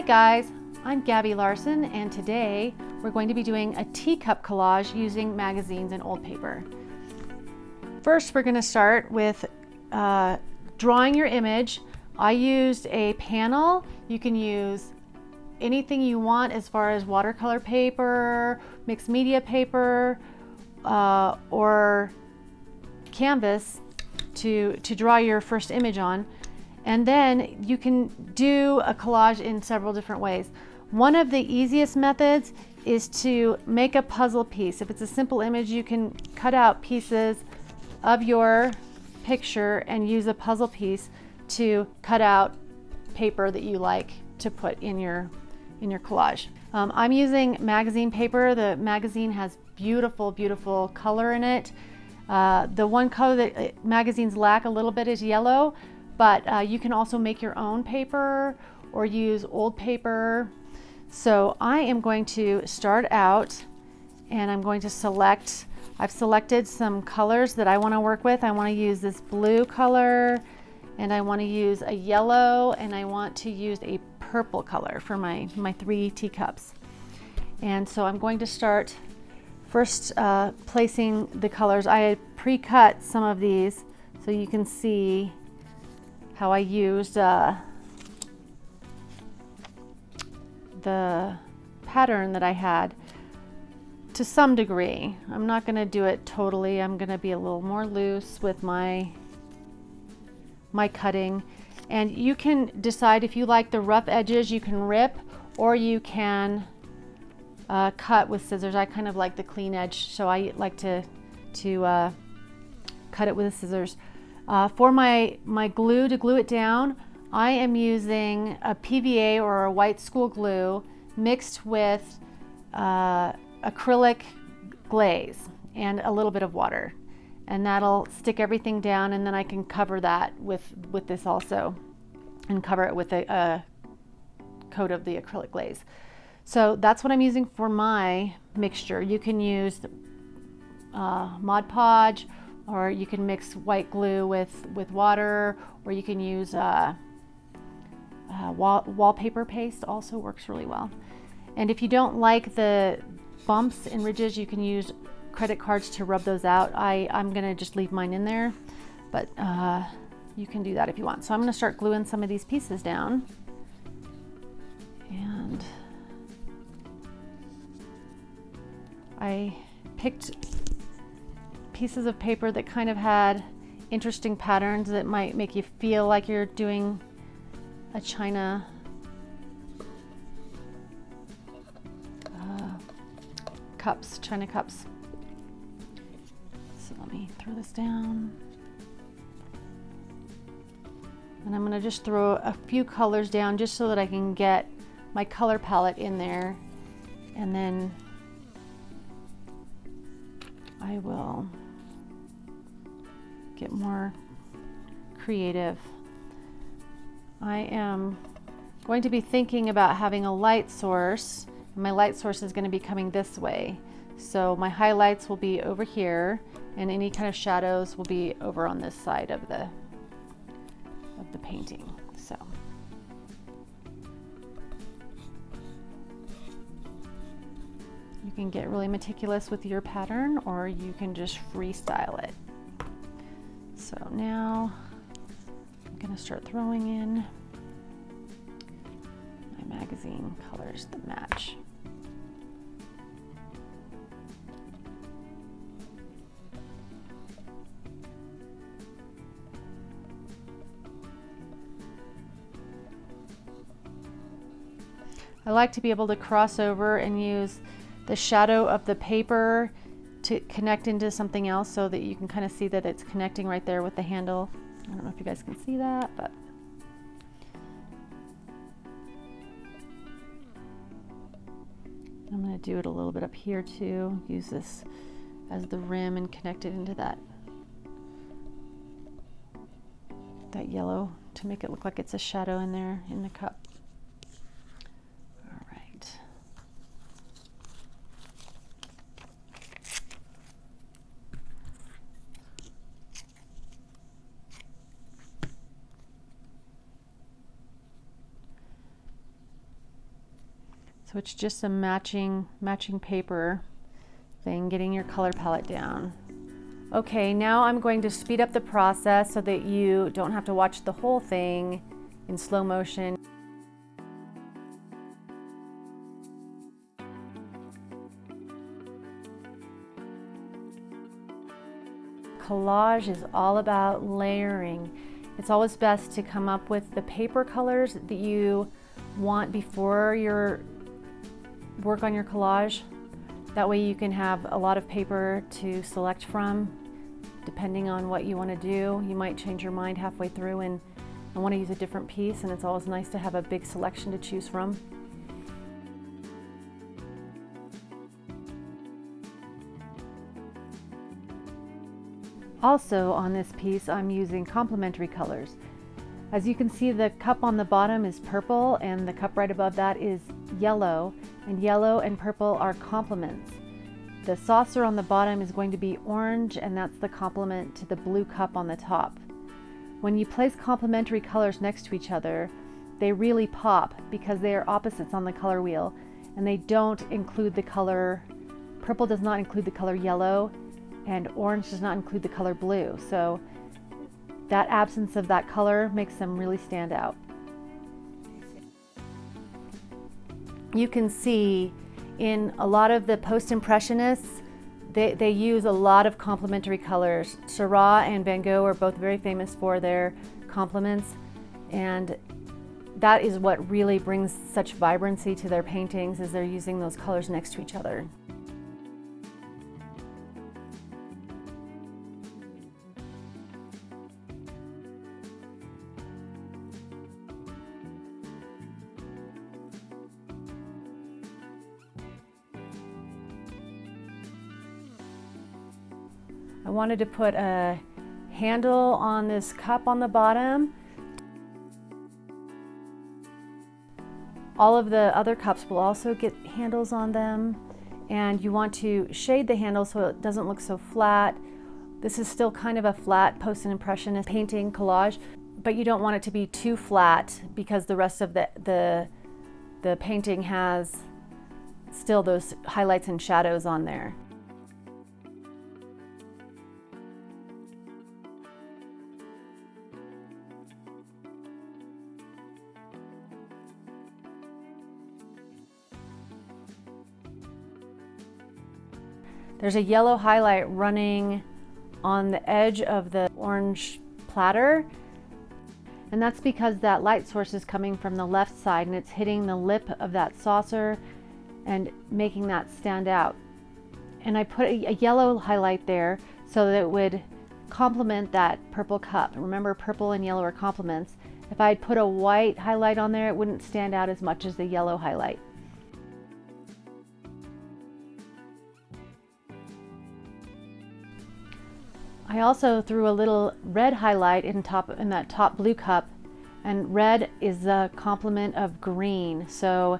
Hi guys, I'm Gabi Larsen, and today we're going to be doing a teacup collage using magazines and old paper. First, we're going to start with drawing your image. I used a panel. You can use anything you want as far as watercolor paper, mixed media paper, or canvas to draw your first image on. And then you can do a collage in several different ways. One of the easiest methods is to make a puzzle piece. If it's a simple image, you can cut out pieces of your picture and use a puzzle piece to cut out paper that you like to put in your collage. I'm using magazine paper. The magazine has beautiful, beautiful color in it. The one color that magazines lack a little bit is yellow, but you can also make your own paper or use old paper. So I am going to start out and I'm going to select, I've selected some colors that I want to work with. I want to use this blue color, and I want to use a yellow, and I want to use a purple color for my three teacups. And so I'm going to start first placing the colors. I had pre-cut some of these so you can see how I used the pattern that I had to some degree. I'm not going to do it totally. I'm going to be a little more loose with my cutting. And you can decide if you like the rough edges, you can rip, or you can cut with scissors. I kind of like the clean edge, so I like to cut it with the scissors. For my glue to glue it down, I am using a PVA or a white school glue mixed with acrylic glaze and a little bit of water, and that'll stick everything down, and then I can cover that with this also and cover it with a coat of the acrylic glaze. So that's what I'm using for my mixture. You can use Mod Podge, or you can mix white glue with water, or you can use wallpaper paste. Also works really well. And if you don't like the bumps and ridges, you can use credit cards to rub those out. I'm gonna just leave mine in there, but you can do that if you want. So I'm gonna start gluing some of these pieces down. And I picked pieces of paper that kind of had interesting patterns that might make you feel like you're doing a china china cups. So let me throw this down. And I'm going to just throw a few colors down just so that I can get my color palette in there, and then I will get more creative. I am going to be thinking about having a light source, and my light source is going to be coming this way. So my highlights will be over here, and any kind of shadows will be over on this side of the painting. So you can get really meticulous with your pattern, or you can just freestyle it. So now I'm going to start throwing in my magazine colors that match. I like to be able to cross over and use the shadow of the paper to connect into something else, so that you can kind of see that it's connecting right there with the handle. I don't know if you guys can see that, but I'm going to do it a little bit up here too. Use this as the rim and connect it into that yellow to make it look like it's a shadow in there in the cup. All right. So it's just a matching paper thing, getting your color palette down. Okay, now I'm going to speed up the process so that you don't have to watch the whole thing in slow motion. Collage is all about layering. It's always best to come up with the paper colors that you want before your work on your collage. That way you can have a lot of paper to select from depending on what you want to do. You might change your mind halfway through and want to use a different piece, and it's always nice to have a big selection to choose from. Also on this piece, I'm using complementary colors. As you can see, the cup on the bottom is purple and the cup right above that is yellow, and yellow and purple are complements. The saucer on the bottom is going to be orange, and that's the complement to the blue cup on the top. When you place complementary colors next to each other, they really pop because they are opposites on the color wheel, and they don't include the color, purple does not include the color yellow, and orange does not include the color blue. So that absence of that color makes them really stand out. You can see in a lot of the post-impressionists, they use a lot of complementary colors. Seurat and Van Gogh are both very famous for their complements, and that is what really brings such vibrancy to their paintings, is they're using those colors next to each other. I wanted to put a handle on this cup on the bottom. All of the other cups will also get handles on them, and you want to shade the handle so it doesn't look so flat. This is still kind of a flat post-impressionist painting collage, but you don't want it to be too flat because the rest of the painting has still those highlights and shadows on there. There's a yellow highlight running on the edge of the orange platter, and that's because that light source is coming from the left side and it's hitting the lip of that saucer and making that stand out. And I put a yellow highlight there so that it would complement that purple cup. Remember, purple and yellow are complements. If I had put a white highlight on there, it wouldn't stand out as much as the yellow highlight. I also threw a little red highlight in that top blue cup, and red is the complement of green, so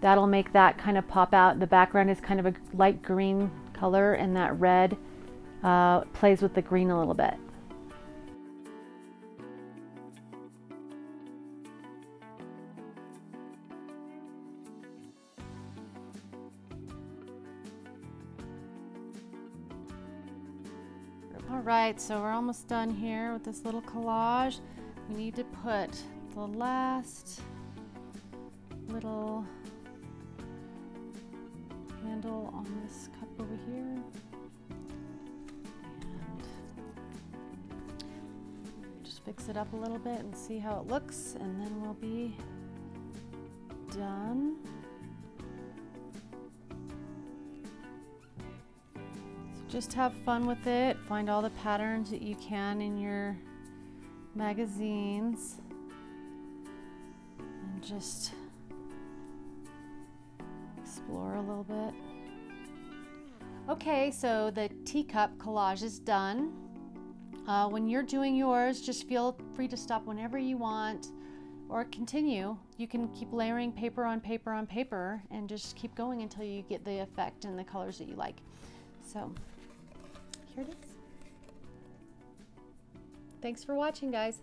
that'll make that kind of pop out. The background is kind of a light green color, and that red plays with the green a little bit. All right, so we're almost done here with this little collage. We need to put the last little handle on this cup over here. And just fix it up a little bit and see how it looks, and then we'll be done. Just have fun with it. Find all the patterns that you can in your magazines and just explore a little bit. Okay, so the teacup collage is done. When you're doing yours, just feel free to stop whenever you want or continue. You can keep layering paper on paper on paper and just keep going until you get the effect and the colors that you like. So here it is. Thanks for watching, guys.